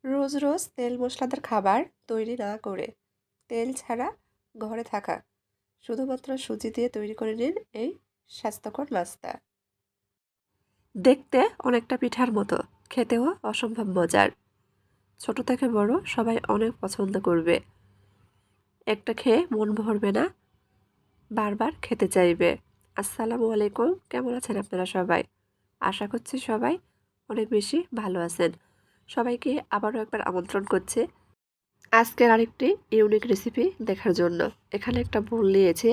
রোজ রোজ তেল মশলাদার খাবার তৈরি না করে তেল ছাড়া ঘরে থাকা শুধুমাত্র সুজি দিয়ে তৈরি করে নিন এই স্বাস্থ্যকর নাস্তা। দেখতে অনেকটা পিঠার মতো, খেতেও অসম্ভব মজার। ছোট থেকে বড় সবাই অনেক পছন্দ করবে। একটা খেয়ে মন ভরবে না, বারবার খেতে চাইবে। আসসালামু আলাইকুম, কেমন আছেন আপনারা সবাই? আশা করছি সবাই অনেক বেশি ভালো আছেন। সবাইকে আবারও একবার আমন্ত্রণ করছি আজকের আরেকটি ইউনিক রেসিপি দেখার জন্য। এখানে একটা বোল নিয়েছি,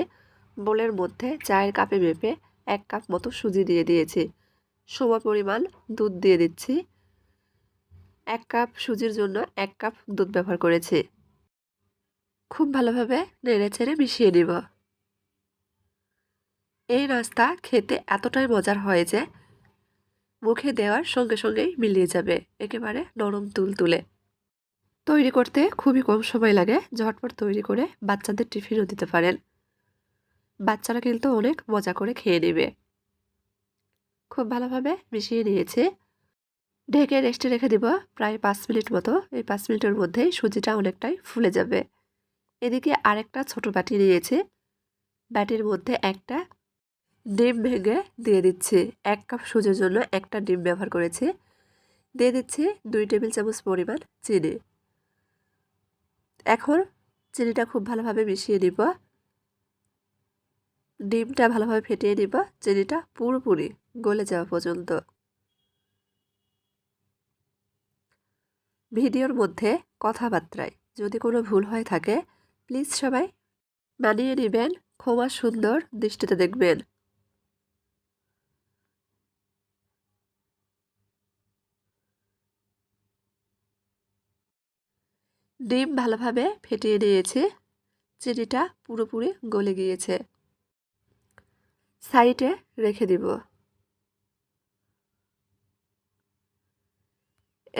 বোলের মধ্যে চায়ের কাপে মেপে 1 কাপ মতো সুজি দিয়ে দিয়েছি, সম পরিমাণ দুধ দিয়ে দিচ্ছি। 1 কাপ সুজির জন্য 1 কাপ দুধ ব্যবহার করেছি। খুব ভালোভাবে নেড়ে চেড়ে মিশিয়ে নিব। এই নাস্তা খেতে এতটাই মজার হয় যে মুখে দেওয়ার সঙ্গে সঙ্গেই মিলিয়ে যাবে, একেবারে নরম তুলতুলে। তৈরি করতে খুবই কম সময় লাগে, ঝটপট তৈরি করে বাচ্চাদের টিফিনও দিতে পারেন। বাচ্চারা কিন্তু অনেক মজা করে খেয়ে নেবে। খুব ভালোভাবে মিশিয়ে নিয়েছি, ঢেকে রেস্টে রেখে দিব প্রায় 5 মিনিট মতো। এই 5 মিনিটের মধ্যেই সুজিটা অনেকটাই ফুলে যাবে। এদিকে আরেকটা ছোট বাটি নিয়েছি, বাটির মধ্যে একটা ডিম ভেঙে দিয়ে দিচ্ছি। 1 কাপ সুজির জন্য একটা ডিম ব্যবহার করেছি। দিয়ে দিচ্ছি 2 টেবিল চামচ পরিমাণ চিনি। এখন চিনিটা খুব ভালোভাবে মিশিয়ে নিব। ডিমটা ভালোভাবে ফেটিয়ে নিব, চিনিটা পুরোপুরি গলে যাওয়া পর্যন্ত। ভিডিওর মধ্যে কথাবার্তায় যদি কোনো ভুল হয়ে থাকে প্লিজ সবাই মানিয়ে নেবেন, ক্ষমা সুন্দর দৃষ্টিতে দেখবেন। ডিম ভালোভাবে ফেটিয়ে নিয়েছি, চিনিটা পুরোপুরি গলে গিয়েছে। সাইডে রেখে দিব।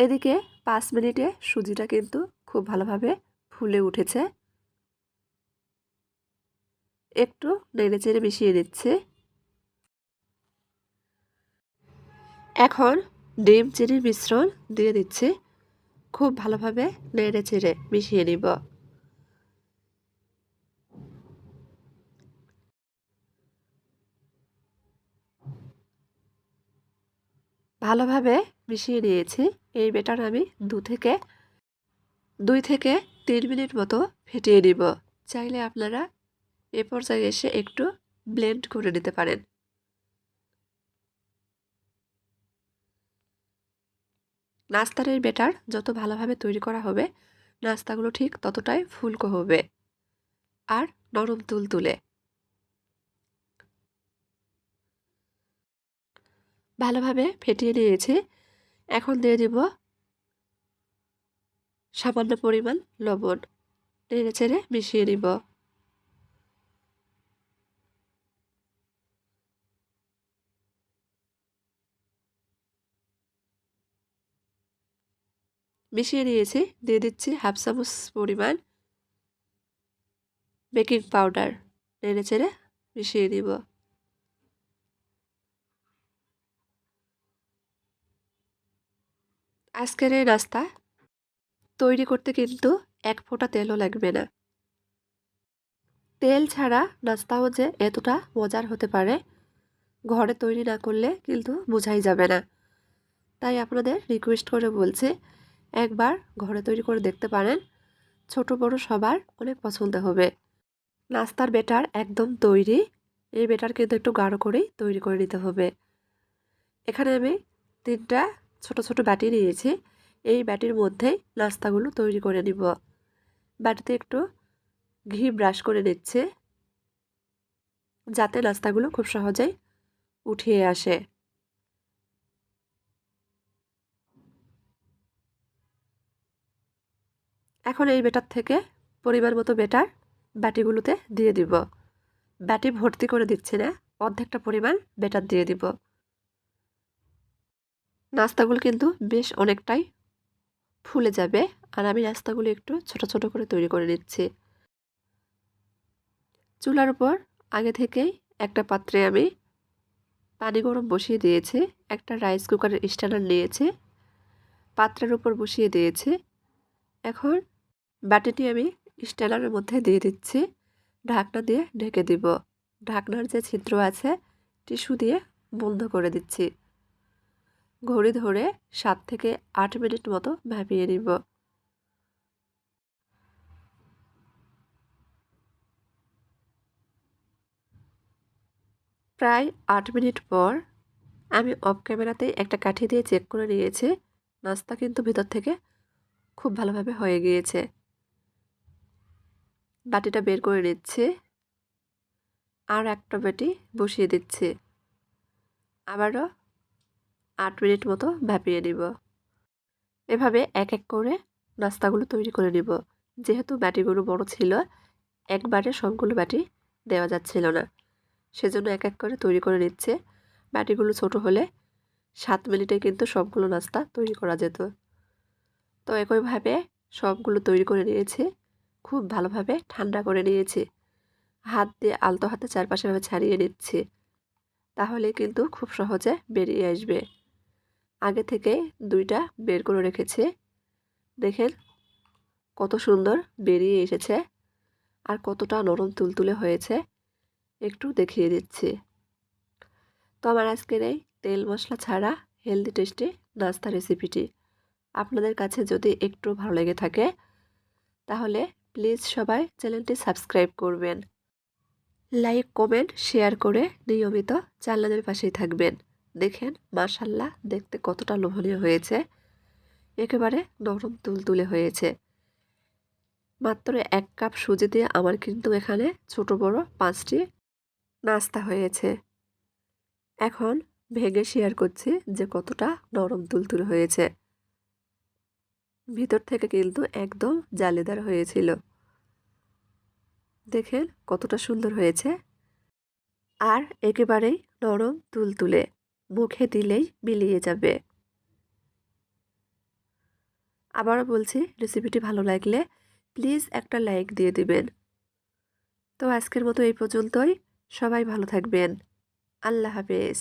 এদিকে 5 মিনিটে সুজিটা কিন্তু খুব ভালোভাবে ফুলে উঠেছে। একটু নেড়েচেড়ে মিশিয়ে নিচ্ছি। এখন ডিম চিনির মিশ্রণ দিয়ে দিচ্ছি, খুব ভালোভাবে নেড়েচেড়ে মিশিয়ে নিব। ভালোভাবে মিশিয়ে নিয়েছি। এই ব্যাটার আমি 2 থেকে 3 মিনিট মতো ফেটিয়ে নিব। চাইলে আপনারা এ পর্যায়ে এসে একটু ব্লেন্ড করে নিতে পারেন। নাস্তার এই ব্যাটার যত ভালোভাবে তৈরি করা হবে, নাস্তাগুলো ঠিক ততটাই ফুলকো হবে আর নরম তুলতুলে। ভালোভাবে ফেটিয়ে নিয়েছি। এখন দিয়ে দিব সামান্য পরিমাণ লবণ, নেড়ে চেড়ে মিশিয়ে নিব। মিশিয়ে নিয়েছি, দিয়ে দিচ্ছি 1/2 চামচ পরিমাণ বেকিং পাউডার, নেড়ে চেড়ে মিশিয়ে নিব। আজকের এই নাস্তা তৈরি করতে কিন্তু 1 ফোঁটা তেলও লাগবে না। তেল ছাড়া নাস্তাও যে এতটা মজার হতে পারে ঘরে তৈরি না করলে কিন্তু বোঝাই যাবে না। তাই আপনাদের রিকোয়েস্ট করে বলছি, একবার ঘরে তৈরি করে দেখতে পারেন। ছোট বড় সবার অনেক পছন্দ হবে। নাস্তার ব্যাটার একদম তৈরি। এই ব্যাটার কিন্তু একটু গাঢ় করেই তৈরি করে নিতে হবে। এখানে আমি 3টা ছোট ছোট বাটি নিয়েছি। এই বাটির মধ্যেই নাস্তাগুলো তৈরি করে নিব। বাটিতে একটু ঘি ব্রাশ করে নিচ্ছে, যাতে নাস্তাগুলো খুব সহজেই উঠিয়ে আসে। এখন এই ব্যাটার থেকে পরিমাণ মতো ব্যাটার বাটিগুলোতে দিয়ে দিব। বাটি ভর্তি করে দিচ্ছি না, অর্ধেকটা পরিমাণ ব্যাটার দিয়ে দিব। নাস্তাগুলো কিন্তু বেশ অনেকটাই ফুলে যাবে, আর আমি নাস্তাগুলো একটু ছোট ছোট করে তৈরি করে নিচ্ছি। চুলার উপর আগে থেকেই একটা পাত্রে আমি পানি গরম বসিয়ে দিয়েছি। একটা রাইস কুকারের স্ট্যান্ডার নিয়েছি, পাত্রের উপর বসিয়ে দিয়েছি। এখন বাটিটি আমি স্ট্যান্ডারের মধ্যে দিয়ে দিচ্ছি। ঢাকনা দিয়ে ঢেকে দিব। ঢাকনার যে ছিদ্র আছে টিস্যু দিয়ে বন্ধ করে দিচ্ছি। ঘড়ি ধরে 7 থেকে 8 মিনিট মতো ভাপিয়ে নিব। প্রায় 8 মিনিট পর আমি অফ ক্যামেরাতেই একটা কাঠি দিয়ে চেক করে নিয়েছি। নাস্তা কিন্তু ভিতর থেকে খুব ভালোভাবে হয়ে গিয়েছে। বাটিটা বের করে নিচ্ছি। আর একটা বাটি বসিয়ে দিচ্ছি। আবারও 8 মিনিট মতো ভাপিয়ে নিব। এভাবে এক এক করে নাস্তাগুলো তৈরি করে নিব। যেহেতু বাটিগুলো বড় ছিল, একবারে সবগুলো বাটি দেওয়া যাচ্ছিল না, সেজন্য এক এক করে তৈরি করে নিচ্ছে। বাটিগুলো ছোট হলে 7 মিনিটে কিন্তু সবগুলো নাস্তা তৈরি করা যেত। তো একইভাবে সবগুলো তৈরি করে নিয়েছি। খুব ভালোভাবে ঠান্ডা করে নিয়েছি। হাত দিয়ে আলতো হাতে চারপাশে ভাবে ছাড়িয়ে নিচ্ছি। তাহলে কিন্তু খুব সহজে বেরিয়ে আসবে। আগে থেকে 2টা বের করে রেখেছি। দেখেন কত সুন্দর বেরিয়ে এসেছে আর কতটা নরম তুলতুলে হয়েছে একটু দেখিয়ে দিচ্ছি। তো আমার আজকের এই তেল মশলা ছাড়া হেলদি টেস্টি নাস্তা রেসিপিটি আপনাদের কাছে যদি একটু ভালো লেগে থাকে তাহলে প্লিজ সবাই চ্যানেলটি সাবস্ক্রাইব করবেন। লাইক কমেন্ট শেয়ার করে নিয়মিত চ্যানেলের পাশেই থাকবেন। দেখেন মাশাআল্লাহ দেখতে কতটা লোভনীয় হয়েছে। একেবারে নরম তুলতুলে হয়েছে। মাত্র 1 কাপ সুজি দিয়ে আমার কিন্তু এখানে ছোট বড় 5টি নাস্তা হয়েছে। এখন ভেঙে শেয়ার করছি যে কতটা নরম তুলতুলে হয়েছে। ভিতর থেকে কিন্তু একদম জালিদার হয়েছিল। দেখেন কতটা সুন্দর হয়েছে আর একেবারেই নরম তুলতুলে, মুখে দিলেই মিলিয়ে যাবে। আবারও বলছি, রেসিপিটি ভালো লাগলে প্লিজ একটা লাইক দিয়ে দিবেন। তো আজকের মতো এই পর্যন্তই। সবাই ভালো থাকবেন। আল্লাহ হাফেজ।